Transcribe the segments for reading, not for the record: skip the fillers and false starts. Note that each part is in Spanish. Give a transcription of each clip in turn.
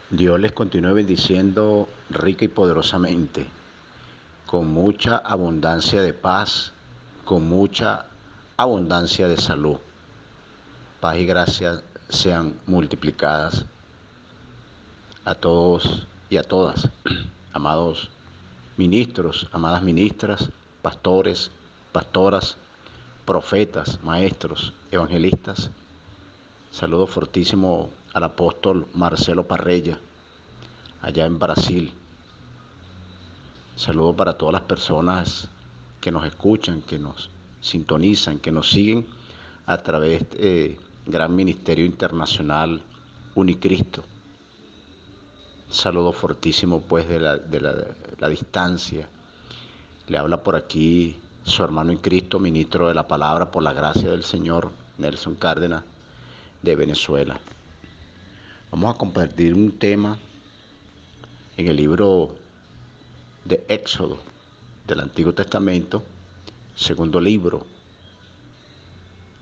Dios les continúe bendiciendo rica y poderosamente, con mucha abundancia de paz, con mucha abundancia de salud. Paz y gracia sean multiplicadas a todos y a todas, amados ministros, amadas ministras, pastores, pastoras, profetas, maestros, evangelistas. Saludo fortísimo al apóstol Marcelo Parrella, allá en Brasil. Saludo para todas las personas que nos escuchan, que nos sintonizan, que nos siguen a través del gran ministerio internacional Unicristo. Saludo fortísimo pues de la distancia. Le habla por aquí su hermano en Cristo, ministro de la palabra por la gracia del Señor, Nelson Cárdenas, de Venezuela. Vamos a compartir un tema en el libro de Éxodo del Antiguo Testamento, segundo libro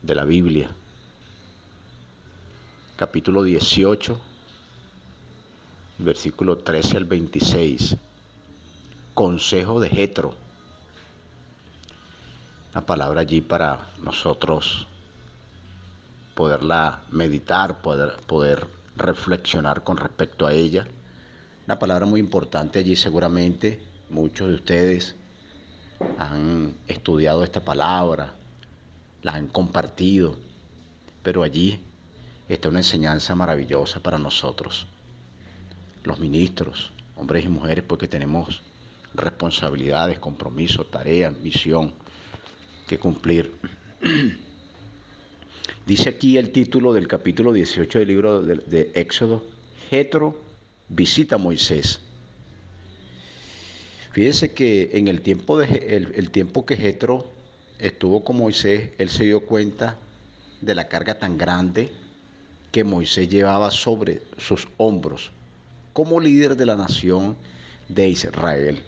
de la Biblia, capítulo 18, versículo 13 al 26, consejo de Jetro. Una palabra allí para nosotros poderla meditar, poder reflexionar con respecto a ella. Una palabra muy importante allí, seguramente muchos de ustedes han estudiado esta palabra, la han compartido, pero allí está una enseñanza maravillosa para nosotros, los ministros, hombres y mujeres, porque tenemos responsabilidades, compromisos, tareas, misión que cumplir. Dice aquí el título del capítulo 18 del libro de Éxodo: Jetro visita a Moisés. Fíjense que en el tiempo que Jetro estuvo con Moisés, él se dio cuenta de la carga tan grande que Moisés llevaba sobre sus hombros como líder de la nación de Israel.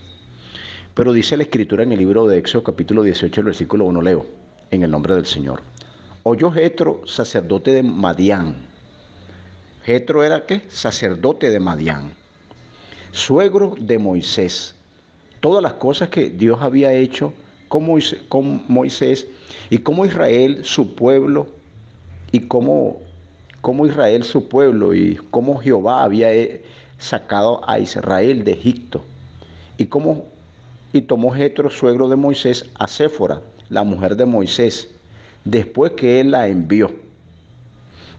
Pero dice la Escritura en el libro de Éxodo capítulo 18, el versículo 1, leo: en el nombre del Señor. Oyó Jetro, sacerdote de Madián. Jetro era ¿qué? Sacerdote de Madián, suegro de Moisés, todas las cosas que Dios había hecho con Moisés y cómo Israel, su pueblo, y cómo Israel, su pueblo, y cómo Jehová había sacado a Israel de Egipto, y tomó Jetro, suegro de Moisés, a Séfora, la mujer de Moisés, después que él la envió,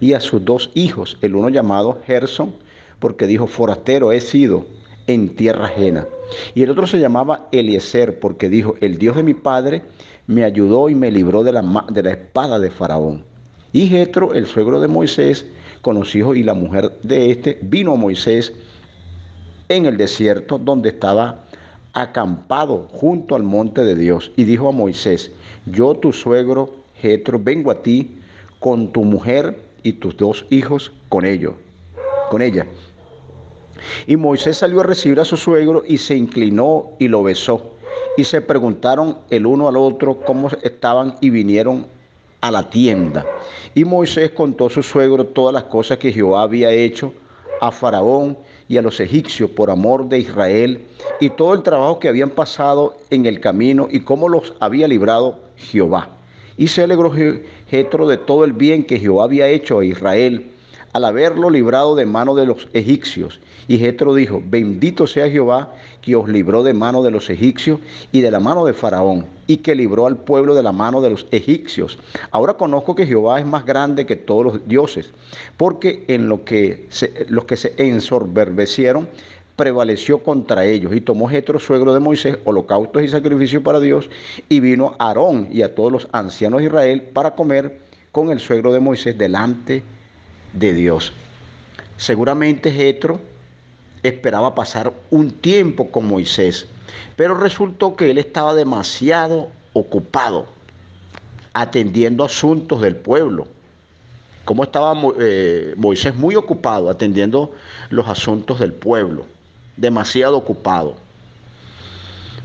y a sus dos hijos, el uno llamado Gersón, porque dijo: forastero he sido en tierra ajena, y el otro se llamaba Eliezer, porque dijo: el Dios de mi padre me ayudó y me libró de la espada de Faraón. Y Jetro, el suegro de Moisés, con los hijos y la mujer de este, vino a Moisés en el desierto, donde estaba acampado junto al monte de Dios, y dijo a Moisés: yo, tu suegro Jetro, vengo a ti con tu mujer y tus dos hijos con ella. Y Moisés salió a recibir a su suegro y se inclinó y lo besó. Y se preguntaron el uno al otro cómo estaban y vinieron a la tienda. Y Moisés contó a su suegro todas las cosas que Jehová había hecho a Faraón y a los egipcios por amor de Israel, y todo el trabajo que habían pasado en el camino y cómo los había librado Jehová. Y se alegró Jetro de todo el bien que Jehová había hecho a Israel al haberlo librado de mano de los egipcios. Y Jetro dijo: bendito sea Jehová, que os libró de mano de los egipcios y de la mano de Faraón, y que libró al pueblo de la mano de los egipcios. Ahora conozco que Jehová es más grande que todos los dioses, porque en los que se ensoberbecieron prevaleció contra ellos. Y tomó Jetro, suegro de Moisés, holocaustos y sacrificios para Dios, y vino a Aarón y a todos los ancianos de Israel para comer con el suegro de Moisés delante de Dios. Seguramente Jetro esperaba pasar un tiempo con Moisés, pero resultó que él estaba demasiado ocupado atendiendo asuntos del pueblo. ¿Cómo estaba Moisés? Muy ocupado atendiendo los asuntos del pueblo, demasiado ocupado.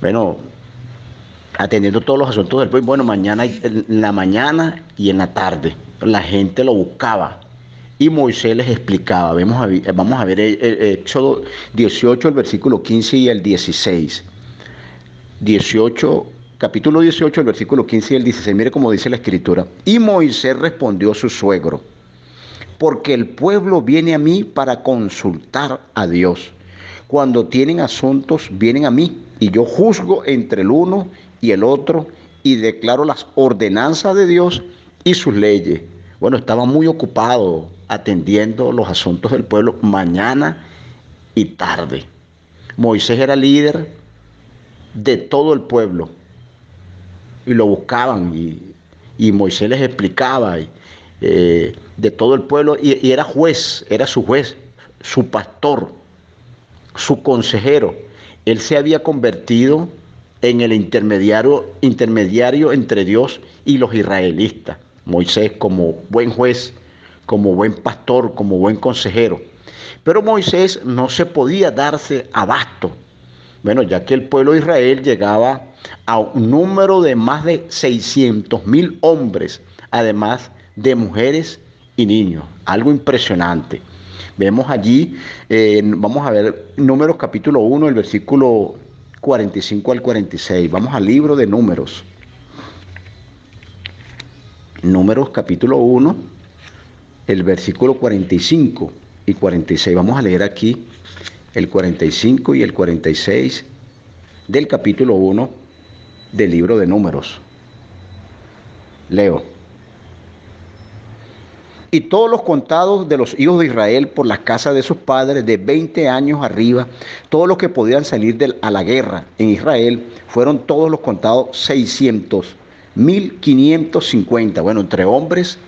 Bueno, atendiendo todos los asuntos del pueblo. Bueno, en la mañana y en la tarde la gente lo buscaba Y Moisés les explicaba. Vamos a ver Éxodo 18, el versículo 15 y el 16. 18, capítulo 18, el versículo 15 y el 16. Mire cómo dice la escritura. Y Moisés respondió a su suegro: porque el pueblo viene a mí para consultar a Dios. Cuando tienen asuntos, vienen a mí, y yo juzgo entre el uno y el otro, y declaro las ordenanzas de Dios y sus leyes. Bueno, estaba muy ocupado atendiendo los asuntos del pueblo mañana y tarde. Moisés era líder de todo el pueblo, y lo buscaban, y Moisés les explicaba de todo el pueblo, y era juez, era su juez, su pastor, su consejero. Él se había convertido en el intermediario entre Dios y los israelitas. Moisés, como buen juez, como buen pastor, como buen consejero. Pero Moisés no se podía darse abasto. Bueno, ya que el pueblo de Israel llegaba a un número de más de 600,000 hombres, además de mujeres y niños. Algo impresionante. Vemos allí, vamos a ver Números capítulo 1, el versículo 45 al 46. Vamos al libro de Números. Números capítulo 1, el versículo 45 y 46. Vamos a leer aquí el 45 y el 46 del capítulo 1 del libro de Números. Leo. Y todos los contados de los hijos de Israel por las casas de sus padres de 20 años arriba, todos los que podían salir a la guerra en Israel, fueron todos los contados 600,550. Bueno, entre hombres,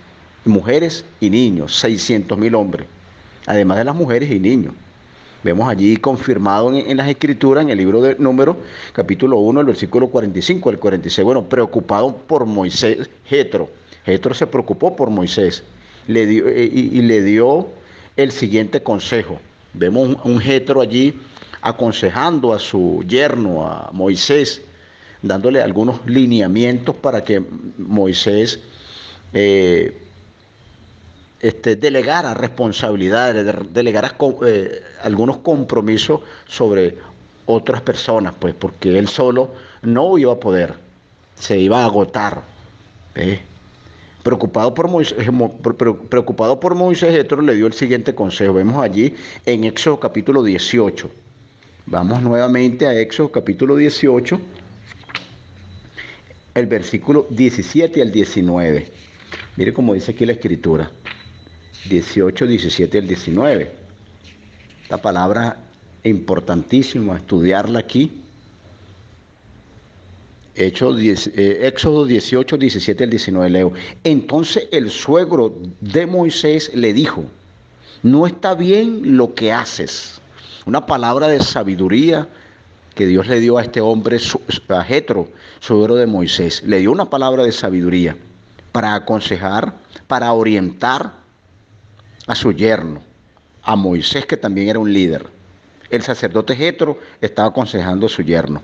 mujeres y niños, 600,000 hombres, además de las mujeres y niños. Vemos allí confirmado en las escrituras, en el libro de Números, capítulo 1, el versículo 45 al 46. Bueno, preocupado por Moisés, Jetro se preocupó por Moisés. Le dio el siguiente consejo. Vemos un Jetro allí aconsejando a su yerno, a Moisés, dándole algunos lineamientos para que Moisés delegara responsabilidades, delegara algunos compromisos sobre otras personas, pues, porque él solo no iba a poder, se iba a agotar. Preocupado por Moisés, Jetro le dio el siguiente consejo. Vemos allí en Éxodo capítulo 18. Vamos nuevamente a Éxodo capítulo 18, el versículo 17 al 19. Mire cómo dice aquí la escritura. 18, 17 al 19. Esta palabra es importantísima, estudiarla aquí. Éxodo 18, 17 al 19, leo. Entonces el suegro de Moisés le dijo: no está bien lo que haces. Una palabra de sabiduría que Dios le dio a este hombre, a Jetro, suegro de Moisés. Le dio una palabra de sabiduría para aconsejar, para orientar a su yerno, a Moisés, que también era un líder. El sacerdote Jetro estaba aconsejando a su yerno.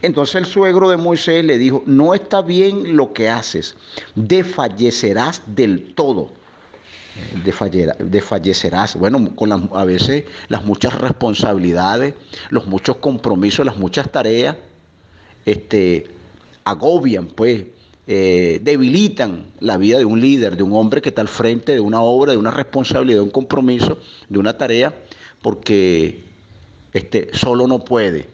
Entonces el suegro de Moisés le dijo: no está bien lo que haces, desfallecerás del todo. Desfallecerás. Bueno, a veces las muchas responsabilidades, los muchos compromisos, las muchas tareas, agobian, pues, debilitan la vida de un líder, de un hombre que está al frente de una obra, de una responsabilidad, de un compromiso, de una tarea, porque solo no puede.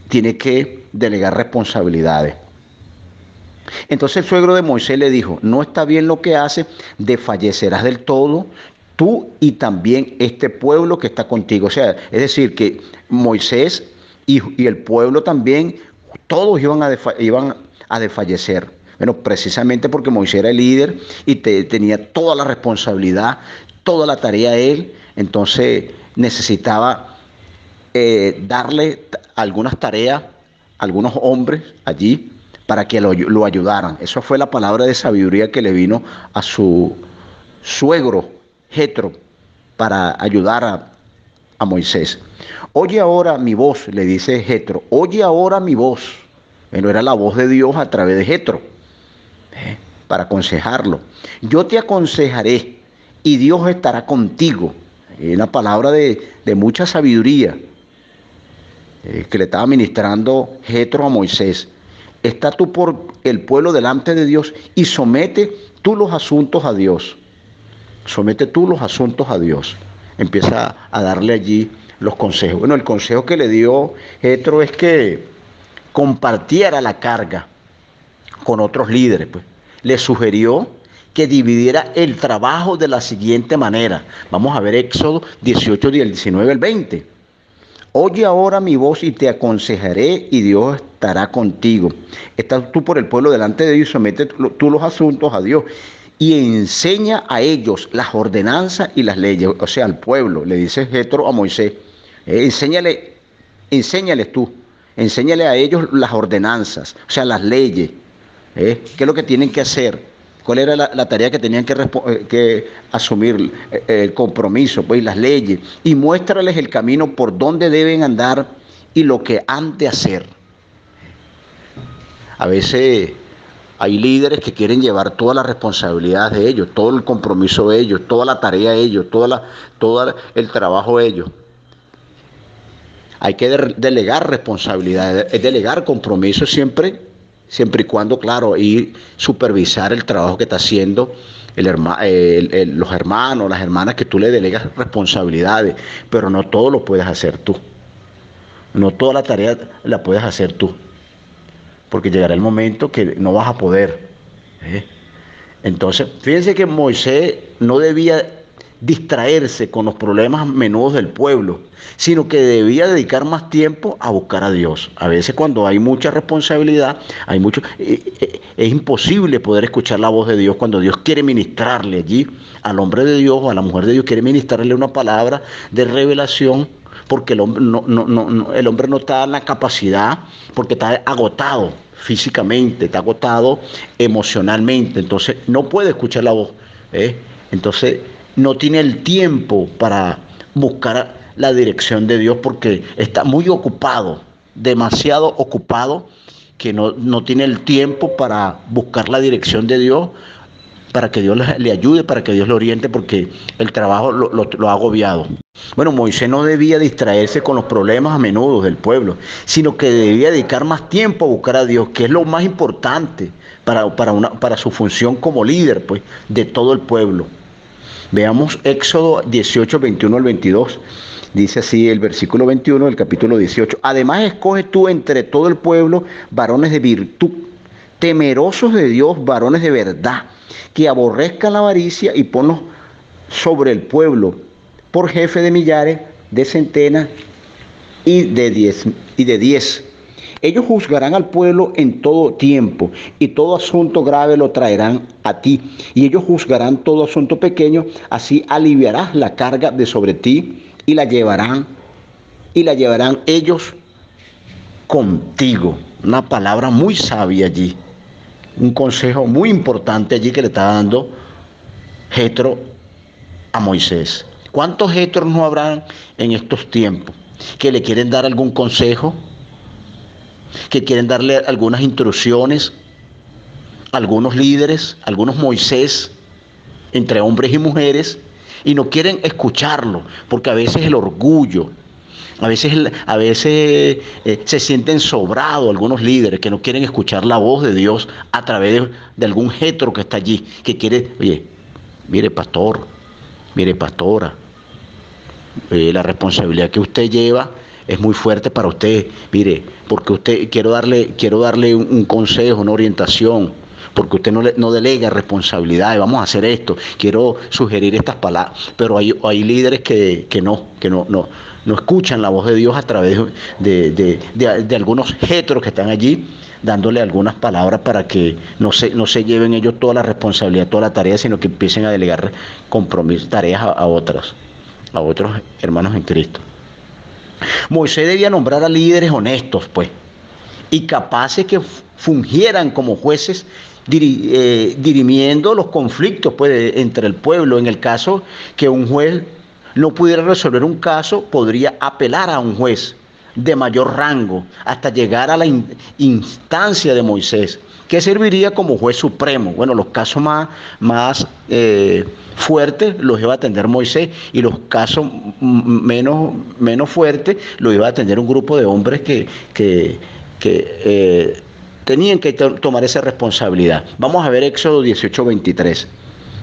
Tiene que delegar responsabilidades. Entonces el suegro de Moisés le dijo: no está bien lo que hace, desfallecerás del todo, tú y también este pueblo que está contigo. O sea, es decir, que Moisés y el pueblo también, todos iban a desfallecer. Bueno, precisamente porque Moisés era el líder y tenía toda la responsabilidad, toda la tarea él. Entonces necesitaba darle algunas tareas a algunos hombres allí para que lo ayudaran. Eso fue la palabra de sabiduría que le vino a su suegro Jetro para ayudar a Moisés. Oye ahora mi voz, le dice Jetro, oye ahora mi voz. Bueno, era la voz de Dios a través de Jetro, para aconsejarlo. Yo te aconsejaré y Dios estará contigo. Una palabra de mucha sabiduría que le estaba ministrando Jetro a Moisés. Está tú por el pueblo delante de Dios y somete tú los asuntos a Dios. Somete tú los asuntos a Dios. Empieza a darle allí los consejos. Bueno, el consejo que le dio Jetro es que compartiera la carga con otros líderes, pues. Le sugirió que dividiera el trabajo de la siguiente manera. Vamos a ver Éxodo 18, del 19 al 20. Oye ahora mi voz y te aconsejaré y Dios estará contigo. Estás tú por el pueblo delante de Dios y somete tú los asuntos a Dios. Y enseña a ellos las ordenanzas y las leyes. O sea, al pueblo, le dice Jetro a Moisés. Enséñale a ellos las ordenanzas, o sea, las leyes. ¿Qué es lo que tienen que hacer? ¿Cuál era la tarea que tenían que asumir? El compromiso, pues, las leyes. Y muéstrales el camino por donde deben andar y lo que han de hacer. A veces hay líderes que quieren llevar toda la responsabilidad de ellos, todo el compromiso de ellos, toda la tarea de ellos, todo el trabajo de ellos. Hay que delegar responsabilidades, delegar compromisos siempre y cuando, claro, y supervisar el trabajo que está haciendo los hermanos, las hermanas, que tú le delegas responsabilidades, pero no todo lo puedes hacer tú. No toda la tarea la puedes hacer tú, porque llegará el momento que no vas a poder. Entonces, fíjense que Moisés no debía distraerse con los problemas menudos del pueblo, sino que debía dedicar más tiempo a buscar a Dios. A veces cuando hay mucha responsabilidad, es imposible poder escuchar la voz de Dios cuando Dios quiere ministrarle allí al hombre de Dios o a la mujer de Dios, quiere ministrarle una palabra de revelación, porque el hombre no está en la capacidad, porque está agotado físicamente, está agotado emocionalmente, entonces no puede escuchar la voz. Entonces no tiene el tiempo para buscar la dirección de Dios porque está muy ocupado, demasiado ocupado, que no tiene el tiempo para buscar la dirección de Dios, para que Dios le ayude, para que Dios lo oriente, porque el trabajo lo ha agobiado. Bueno, Moisés no debía distraerse con los problemas a menudo del pueblo, sino que debía dedicar más tiempo a buscar a Dios, que es lo más importante para su función como líder, pues, de todo el pueblo. Veamos Éxodo 18, 21 al 22. Dice así el versículo 21 del capítulo 18. Además, escoge tú entre todo el pueblo varones de virtud, temerosos de Dios, varones de verdad, que aborrezcan la avaricia, y ponlos sobre el pueblo por jefe de millares, de centenas y de 10. Ellos juzgarán al pueblo en todo tiempo, y todo asunto grave lo traerán a ti, y ellos juzgarán todo asunto pequeño. Así aliviarás la carga de sobre ti, y la llevarán ellos contigo. Una palabra muy sabia allí, un consejo muy importante allí que le está dando Jetro a Moisés. ¿Cuántos Jetros no habrán en estos tiempos que le quieren dar algún consejo, que quieren darle algunas instrucciones, algunos líderes, algunos Moisés, entre hombres y mujeres, y no quieren escucharlo, porque a veces el orgullo, a veces se sienten sobrados algunos líderes que no quieren escuchar la voz de Dios a través de algún Jetro que está allí, que quiere, oye, mire pastor, mire pastora, la responsabilidad que usted lleva es muy fuerte para usted, mire, porque usted quiero darle un consejo, una orientación, porque usted no delega responsabilidades, vamos a hacer esto, quiero sugerir estas palabras, pero hay líderes que no escuchan la voz de Dios a través de algunos Jetros que están allí, dándole algunas palabras para que no se lleven ellos toda la responsabilidad, toda la tarea, sino que empiecen a delegar compromisos, tareas a otros hermanos en Cristo. Moisés debía nombrar a líderes honestos, pues, y capaces que fungieran como jueces, dirimiendo los conflictos, pues, entre el pueblo. En el caso que un juez no pudiera resolver un caso, podría apelar a un juez, de mayor rango, hasta llegar a la instancia de Moisés, que serviría como juez supremo. Bueno, los casos más fuertes los iba a atender Moisés, y los casos menos fuertes los iba a atender un grupo de hombres que tenían que tomar esa responsabilidad. Vamos a ver Éxodo 18:23.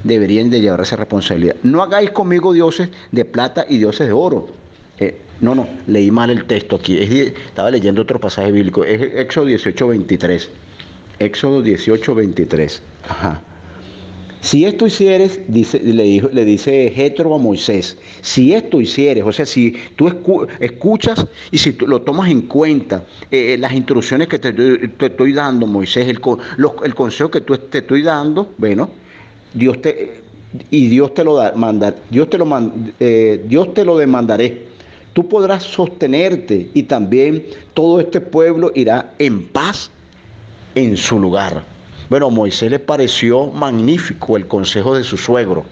Deberían de llevar esa responsabilidad. No hagáis conmigo dioses de plata y dioses de oro. No, leí mal el texto aquí. Estaba leyendo otro pasaje bíblico. Es Éxodo 18:23. Éxodo 18:23. Ajá. Si esto hicieres, le dice Jetro a Moisés, si esto hicieres, o sea, si tú escuchas y si tú lo tomas en cuenta, las instrucciones que te estoy dando, Moisés, el consejo que te estoy dando, bueno, Dios te lo demandaré. Tú podrás sostenerte y también todo este pueblo irá en paz en su lugar. Bueno, a Moisés le pareció magnífico el consejo de su suegro.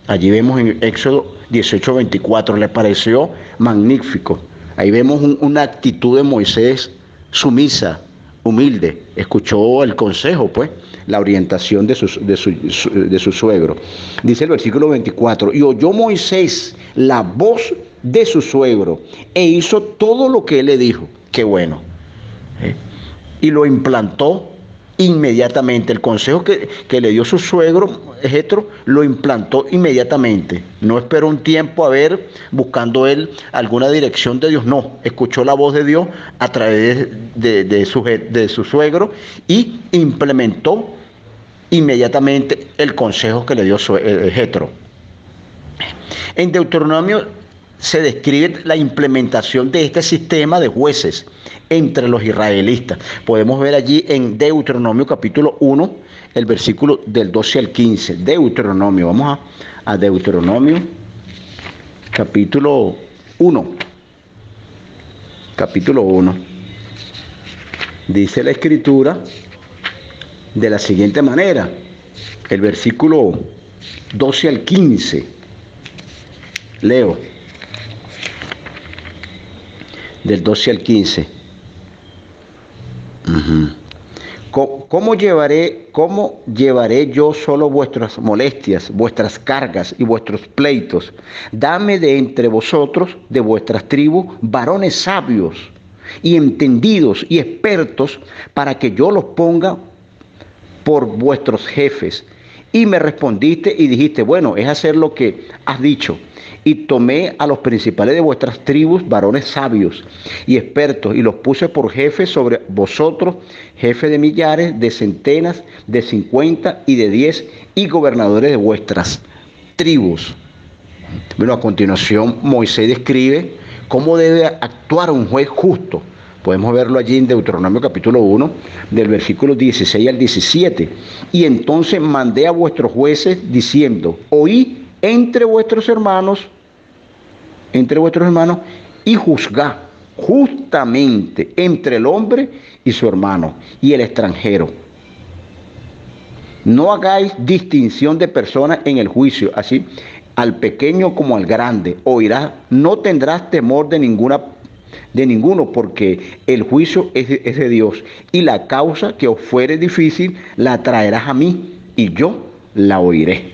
Allí vemos en Éxodo 18:24, le pareció magnífico. Ahí vemos una actitud de Moisés sumisa, humilde. Escuchó el consejo, pues, la orientación de su suegro. Dice el versículo 24, y oyó Moisés la voz de su suegro e hizo todo lo que él le dijo. Qué bueno. Y lo implantó inmediatamente. El consejo que le dio su suegro, Jetro, lo implantó inmediatamente. No esperó un tiempo a ver, buscando él alguna dirección de Dios. No, escuchó la voz de Dios a través de su suegro y implementó inmediatamente el consejo que le dio Jetro. En Deuteronomio se describe la implementación de este sistema de jueces entre los israelitas. Podemos ver allí en Deuteronomio capítulo 1, el versículo del 12 al 15. Deuteronomio, vamos a Deuteronomio capítulo 1. Capítulo 1. Dice la escritura de la siguiente manera, el versículo 12 al 15. Leo. Del 12 al 15. ¿Cómo llevaré yo solo vuestras molestias, vuestras cargas y vuestros pleitos? Dame de entre vosotros, de vuestras tribus, varones sabios y entendidos y expertos, para que yo los ponga por vuestros jefes. Y me respondiste y dijiste, bueno, es hacer lo que has dicho. Y tomé a los principales de vuestras tribus, varones sabios y expertos, y los puse por jefes sobre vosotros, jefes de millares, de centenas, de 50 y de 10, y gobernadores de vuestras tribus. Bueno, a continuación Moisés describe cómo debe actuar un juez justo. Podemos verlo allí en Deuteronomio capítulo 1, del versículo 16 al 17. Y entonces mandé a vuestros jueces diciendo, oí entre vuestros hermanos, y juzgad justamente entre el hombre y su hermano y el extranjero. No hagáis distinción de personas en el juicio, así al pequeño como al grande. Oirás, no tendrás temor de ninguno, porque el juicio es de Dios, y la causa que os fuere difícil la traerás a mí, y yo la oiré.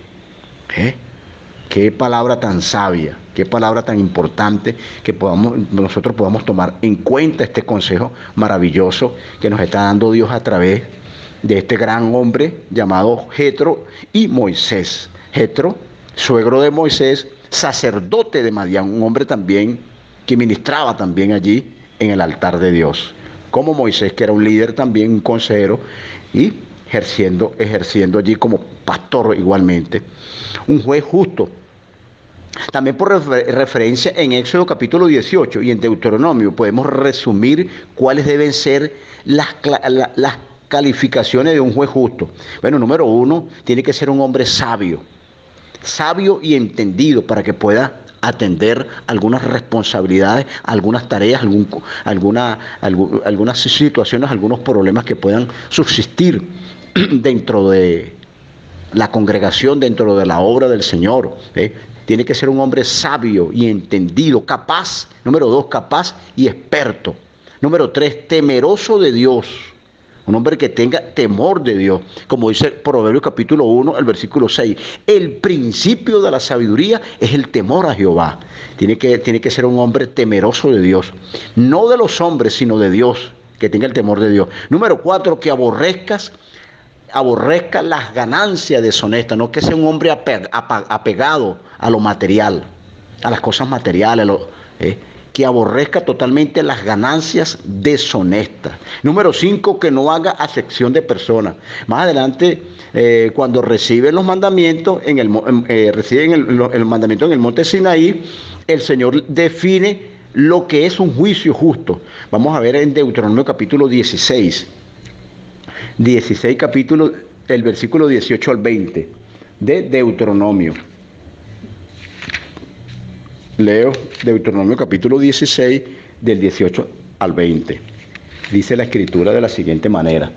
Qué palabra tan sabia, qué palabra tan importante, que nosotros podamos tomar en cuenta este consejo maravilloso que nos está dando Dios a través de este gran hombre llamado Jetro y Moisés. Jetro, suegro de Moisés, sacerdote de Madián, un hombre también que ministraba también allí en el altar de Dios, como Moisés, que era un líder también, un consejero, y ejerciendo allí como pastor igualmente. Un juez justo. También por referencia en Éxodo capítulo 18 y en Deuteronomio podemos resumir cuáles deben ser las calificaciones de un juez justo. Bueno, número 1, tiene que ser un hombre sabio y entendido, para que pueda atender algunas responsabilidades, algunas tareas, algunas situaciones, algunos problemas que puedan subsistir dentro de la congregación, dentro de la obra del Señor. Tiene que ser un hombre sabio y entendido, capaz. Número 2, capaz y experto. Número 3, temeroso de Dios. Un hombre que tenga temor de Dios. Como dice Proverbios capítulo 1, el versículo 6. El principio de la sabiduría es el temor a Jehová. Tiene que ser un hombre temeroso de Dios. No de los hombres, sino de Dios. Que tenga el temor de Dios. Número 4, que aborrezca las ganancias deshonestas, no que sea un hombre apegado a lo material, a las cosas materiales, que aborrezca totalmente las ganancias deshonestas. Número 5, que no haga acepción de personas. Más adelante, cuando reciben los mandamientos, reciben el mandamiento en el monte Sinaí, el Señor define lo que es un juicio justo. Vamos a ver en Deuteronomio capítulo 16 capítulo, el versículo 18 al 20 de Deuteronomio. Leo Deuteronomio capítulo 16 del 18 al 20. Dice la escritura de la siguiente manera.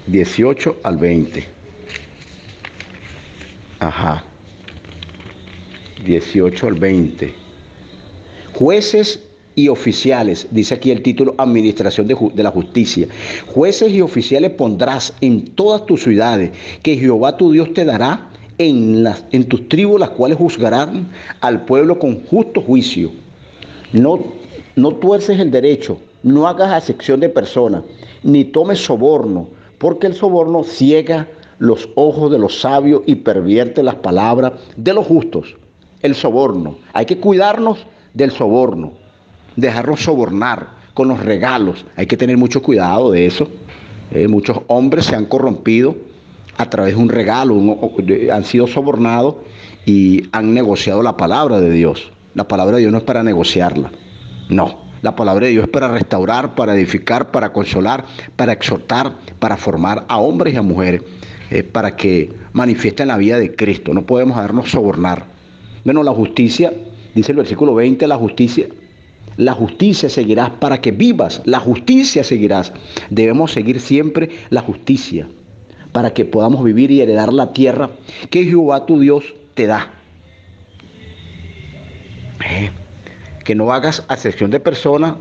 18 al 20. 18 al 20. Jueces y oficiales, dice aquí el título, administración de la justicia. Jueces y oficiales pondrás en todas tus ciudades, que Jehová tu Dios te dará en tus tribus, las cuales juzgarán al pueblo con justo juicio. No tuerces el derecho, no hagas acepción de personas, ni tomes soborno, porque el soborno ciega los ojos de los sabios y pervierte las palabras de los justos. El soborno, hay que cuidarnos del soborno, dejarnos sobornar con los regalos. Hay que tener mucho cuidado de eso. Muchos hombres se han corrompido a través de un regalo, han sido sobornados y han negociado la palabra de Dios. La palabra de Dios no es para negociarla, no. La palabra de Dios es para restaurar, para edificar, para consolar, para exhortar, para formar a hombres y a mujeres, para que manifiesten la vida de Cristo. No podemos dejarnos sobornar. Bueno, la justicia, dice el versículo 20, la justicia seguirás para que vivas, la justicia seguirás. Debemos seguir siempre la justicia para que podamos vivir y heredar la tierra que Jehová tu Dios te da. Que no hagas acepción de personas.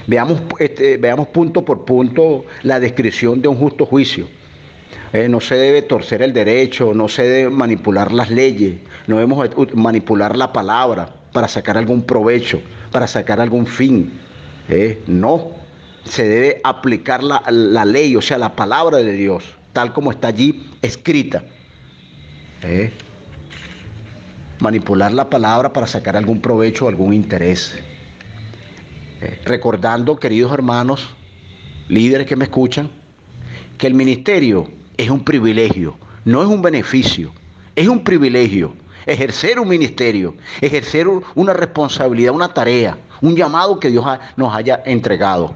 Veamos punto por punto la descripción de un justo juicio. No se debe torcer el derecho, no se debe manipular las leyes, no debemos manipular la palabra para sacar algún provecho, para sacar algún fin. No, se debe aplicar la ley, o sea, la palabra de Dios, tal como está allí escrita. Manipular la palabra para sacar algún provecho o algún interés. Recordando, queridos hermanos, líderes que me escuchan, que el ministerio es un privilegio, no es un beneficio, es un privilegio. Ejercer un ministerio, ejercer una responsabilidad, una tarea, un llamado que Dios nos haya entregado.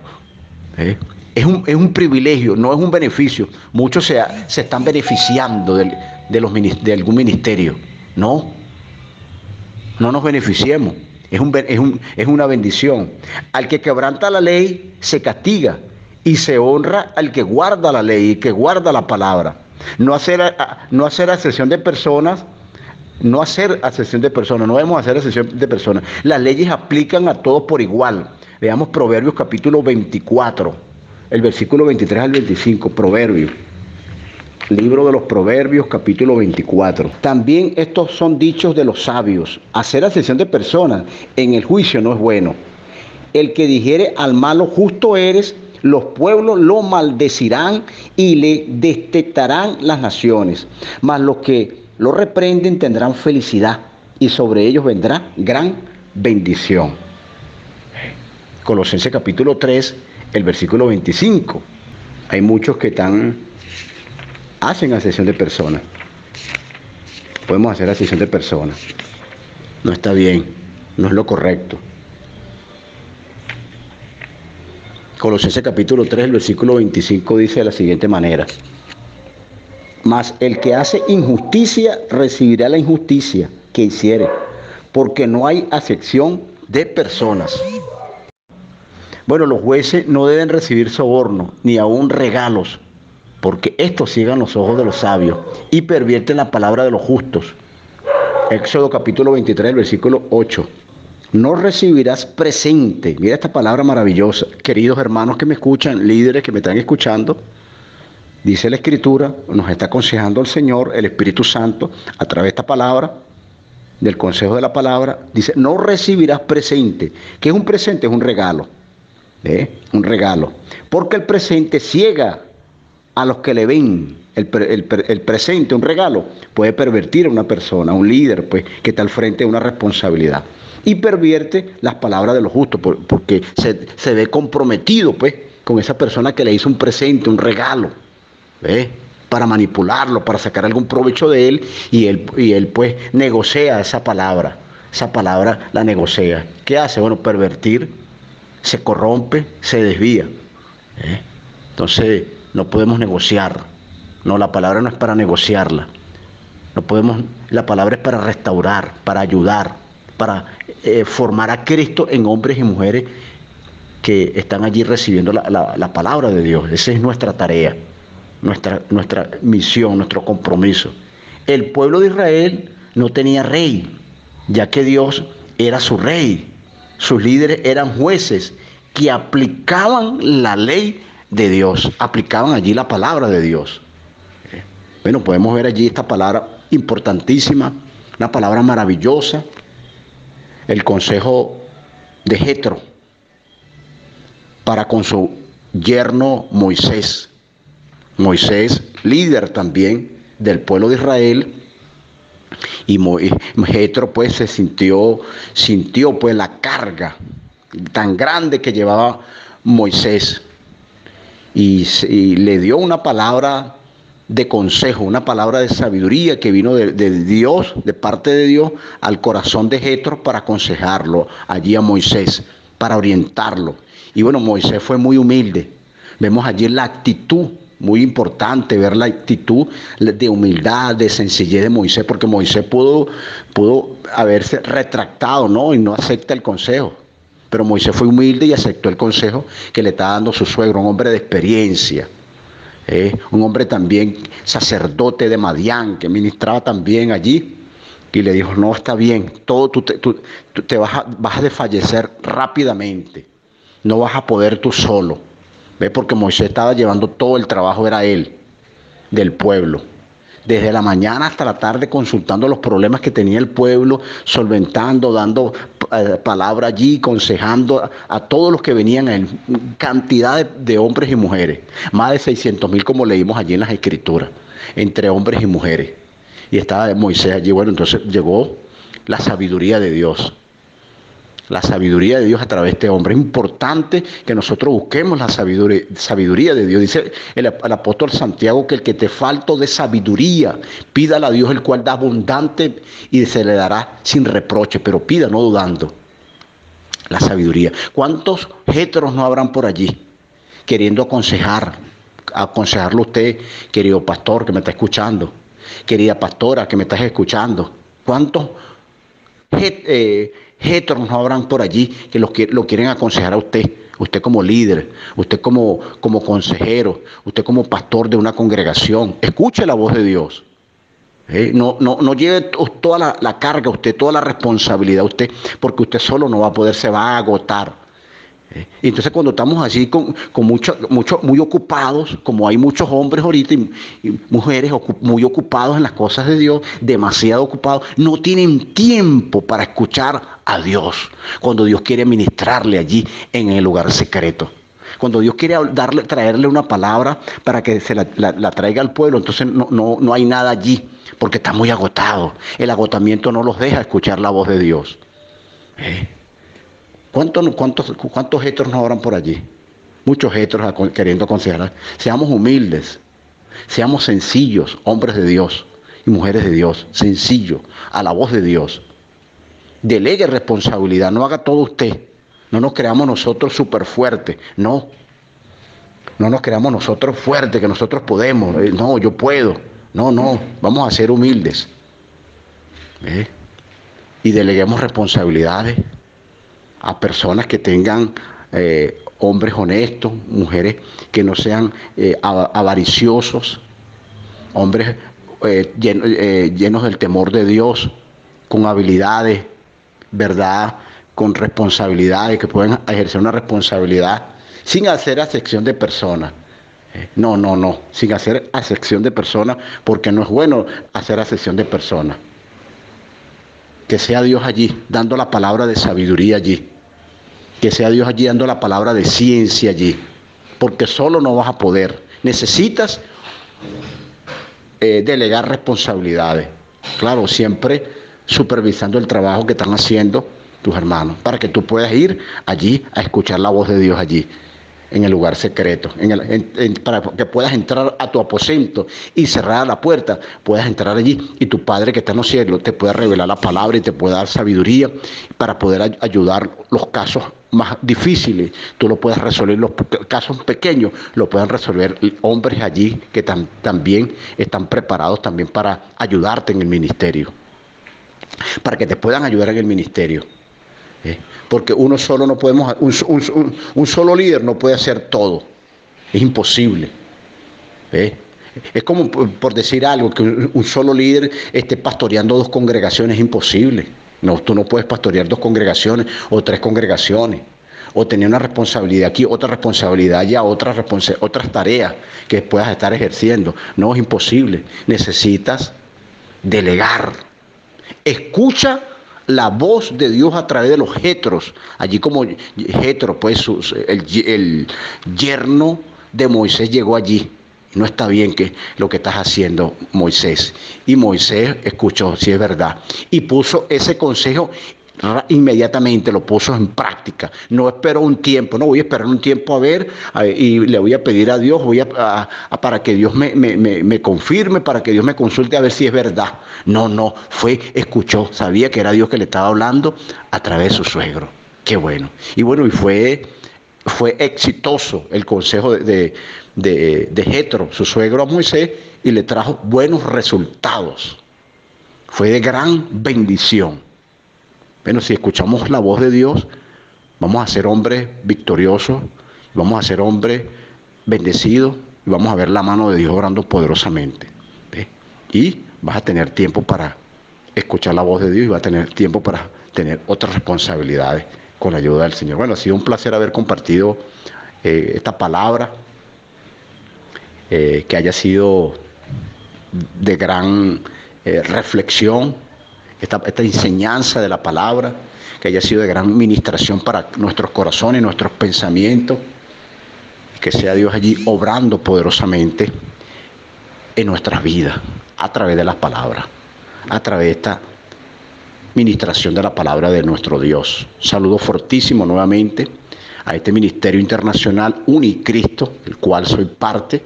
Es un privilegio, no es un beneficio. Muchos se están beneficiando de algún ministerio. No nos beneficiemos. Es una bendición. Al que quebranta la ley se castiga y se honra al que guarda la ley y que guarda la palabra. No hacer acepción de personas. No debemos hacer acepción de personas. Las leyes aplican a todos por igual. Veamos Proverbios capítulo 24, el versículo 23 al 25, Proverbios. Libro de los Proverbios, capítulo 24. También estos son dichos de los sabios. Hacer acepción de personas en el juicio no es bueno. El que dijere al malo, justo eres, los pueblos lo maldecirán y le detestarán las naciones. Mas los que lo reprenden tendrán felicidad y sobre ellos vendrá gran bendición. Colosenses capítulo 3, el versículo 25. Hay muchos que hacen acepción de personas. Podemos hacer acepción de personas. No está bien, no es lo correcto. Colosenses capítulo 3, el versículo 25 dice de la siguiente manera: mas el que hace injusticia recibirá la injusticia que hiciere, porque no hay acepción de personas. Bueno, los jueces no deben recibir soborno, ni aún regalos, porque estos ciegan los ojos de los sabios y pervierten la palabra de los justos. Éxodo capítulo 23, versículo 8. No recibirás presente. Mira esta palabra maravillosa. Queridos hermanos que me escuchan, líderes que me están escuchando, dice la Escritura, nos está aconsejando el Señor, el Espíritu Santo, a través de esta palabra, del consejo de la palabra, dice, no recibirás presente. ¿Qué es un presente? Es un regalo. Un regalo. Porque el presente ciega a los que le ven. El presente, un regalo, puede pervertir a una persona, a un líder, pues, que está al frente de una responsabilidad. Y pervierte las palabras de los justos, porque se ve comprometido, pues, con esa persona que le hizo un presente, un regalo, para manipularlo, para sacar algún provecho de él, y él pues negocia esa palabra la negocia. ¿Qué hace? Bueno, pervertir, se corrompe, se desvía. Entonces no podemos negociar. No, la palabra no es para negociarla. No podemos, la palabra es para restaurar, para ayudar, para formar a Cristo en hombres y mujeres que están allí recibiendo la palabra de Dios. Esa es nuestra tarea, nuestra misión, nuestro compromiso. El pueblo de Israel no tenía rey, ya que Dios era su rey. Sus líderes eran jueces que aplicaban la ley de Dios, aplicaban allí la palabra de Dios. Bueno, podemos ver allí esta palabra importantísima, una palabra maravillosa, el consejo de Jetro para con su yerno Moisés. Moisés, líder también del pueblo de Israel, y Jetro pues se sintió pues la carga tan grande que llevaba Moisés, y le dio una palabra de consejo, una palabra de sabiduría que vino de Dios, de parte de Dios, al corazón de Jetro para aconsejarlo allí a Moisés, para orientarlo. Y bueno, Moisés fue muy humilde. Vemos allí la actitud, muy importante ver la actitud de humildad, de sencillez de Moisés, porque Moisés pudo haberse retractado, ¿no? Y no acepta el consejo. Pero Moisés fue humilde y aceptó el consejo que le estaba dando su suegro, un hombre de experiencia. Un hombre también sacerdote de Madián, que ministraba también allí, y le dijo, no, está bien, tú te vas a desfallecer rápidamente, no vas a poder tú solo, porque Moisés estaba llevando todo el trabajo, era él, del pueblo, desde la mañana hasta la tarde consultando los problemas que tenía el pueblo, solventando, dando palabra allí, aconsejando a todos los que venían a él, cantidad de hombres y mujeres, más de 600,000 como leímos allí en las Escrituras, entre hombres y mujeres. Y estaba Moisés allí. Bueno, entonces llegó la sabiduría de Dios. La sabiduría de Dios a través de este hombre. Es importante que nosotros busquemos la sabiduría de Dios. Dice el apóstol Santiago que el que te falta de sabiduría, pídala a Dios, el cual da abundante y se le dará sin reproche, pero pida no dudando. La sabiduría. ¿Cuántos Jetros no habrán por allí queriendo aconsejarlo a usted, querido pastor que me está escuchando, querida pastora que me estás escuchando? ¿Cuántos Jetros no habrán por allí que lo quieren aconsejar a usted? Usted como líder, usted como consejero, usted como pastor de una congregación. Escuche la voz de Dios. No lleve toda la carga, usted toda la responsabilidad, usted, porque usted solo no va a poder, se va a agotar. Y entonces cuando estamos así muy ocupados, como hay muchos hombres ahorita y mujeres muy ocupados en las cosas de Dios, demasiado ocupados, no tienen tiempo para escuchar a Dios, cuando Dios quiere ministrarle allí en el lugar secreto. Cuando Dios quiere traerle una palabra para que se la traiga al pueblo, entonces no hay nada allí, porque está muy agotado. El agotamiento no los deja escuchar la voz de Dios. ¿Cuántos Jetros no habrán por allí? Muchos Jetros queriendo aconsejar. Seamos humildes, seamos sencillos, hombres de Dios y mujeres de Dios, sencillos, a la voz de Dios. Delegue responsabilidad, no haga todo usted. No nos creamos nosotros súper fuertes, no nos creamos nosotros fuertes, que nosotros podemos, no, yo puedo. No, vamos a ser humildes. Y deleguemos responsabilidades a personas que tengan hombres honestos, mujeres que no sean avariciosos, hombres llenos del temor de Dios, con habilidades, verdad, con responsabilidades, que pueden ejercer una responsabilidad sin hacer acepción de personas. No, sin hacer acepción de personas, porque no es bueno hacer acepción de personas. Que sea Dios allí, dando la palabra de sabiduría allí. Que sea Dios allí dando la palabra de ciencia allí. Porque solo no vas a poder. Necesitas delegar responsabilidades. Claro, siempre supervisando el trabajo que están haciendo tus hermanos, para que tú puedas ir allí a escuchar la voz de Dios allí, en el lugar secreto, para que puedas entrar a tu aposento y cerrar la puerta, puedas entrar allí y tu Padre que está en los cielos te pueda revelar la palabra y te pueda dar sabiduría para poder ayudar los casos más difíciles. Tú lo puedes resolver, los casos pequeños lo pueden resolver hombres allí que también están preparados también para ayudarte en el ministerio, para que te puedan ayudar en el ministerio. Porque uno solo no podemos, un solo líder no puede hacer todo, es imposible. Es como por decir algo, que un solo líder esté pastoreando 2 congregaciones, es imposible. No, tú no puedes pastorear 2 congregaciones o 3 congregaciones, o tener una responsabilidad aquí, otra responsabilidad allá, otras tareas que puedas estar ejerciendo. No, es imposible. Necesitas delegar. Escucha la voz de Dios a través de los Jetros, allí como Jetro, pues el yerno de Moisés llegó allí. No está bien que lo que estás haciendo, Moisés. Y Moisés escuchó, si es verdad, y puso ese consejo inmediatamente, lo puso en práctica. No esperó un tiempo, no voy a esperar un tiempo a ver y le voy a pedir a Dios, para que Dios me confirme, para que Dios me consulte a ver si es verdad. No, escuchó, sabía que era Dios que le estaba hablando a través de su suegro. Qué bueno. Y bueno, y fue exitoso el consejo de Jetro, su suegro, a Moisés, y le trajo buenos resultados. Fue de gran bendición. Bueno, si escuchamos la voz de Dios, vamos a ser hombres victoriosos, vamos a ser hombres bendecidos y vamos a ver la mano de Dios obrando poderosamente. ¿Ves? Y vas a tener tiempo para escuchar la voz de Dios y vas a tener tiempo para tener otras responsabilidades con la ayuda del Señor. Bueno, ha sido un placer haber compartido esta palabra, que haya sido de gran reflexión. Esta enseñanza de la palabra, que haya sido de gran ministración para nuestros corazones, nuestros pensamientos, que sea Dios allí obrando poderosamente en nuestras vidas, a través de las palabras, a través de esta ministración de la palabra de nuestro Dios. Saludo fortísimo nuevamente a este Ministerio Internacional Unicristo, el cual soy parte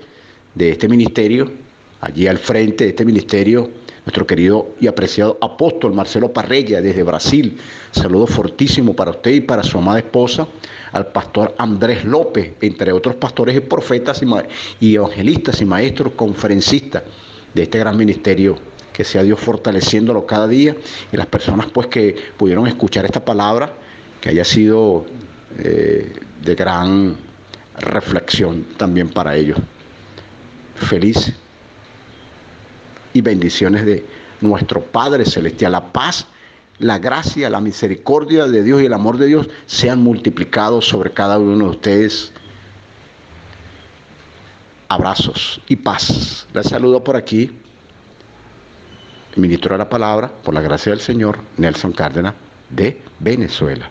de este ministerio. Allí al frente de este ministerio, nuestro querido y apreciado apóstol Marcelo Parrella desde Brasil. Saludo fortísimo para usted y para su amada esposa, al pastor Andrés López, entre otros pastores y profetas y evangelistas y maestros conferencistas de este gran ministerio. Que sea Dios fortaleciéndolo cada día, y las personas pues que pudieron escuchar esta palabra, que haya sido de gran reflexión también para ellos. Feliz y bendiciones de nuestro Padre Celestial. La paz, la gracia, la misericordia de Dios y el amor de Dios sean multiplicados sobre cada uno de ustedes. Abrazos y paz. Les saludo por aquí, el ministro de la palabra, por la gracia del Señor, Nelson Cárdenas, de Venezuela.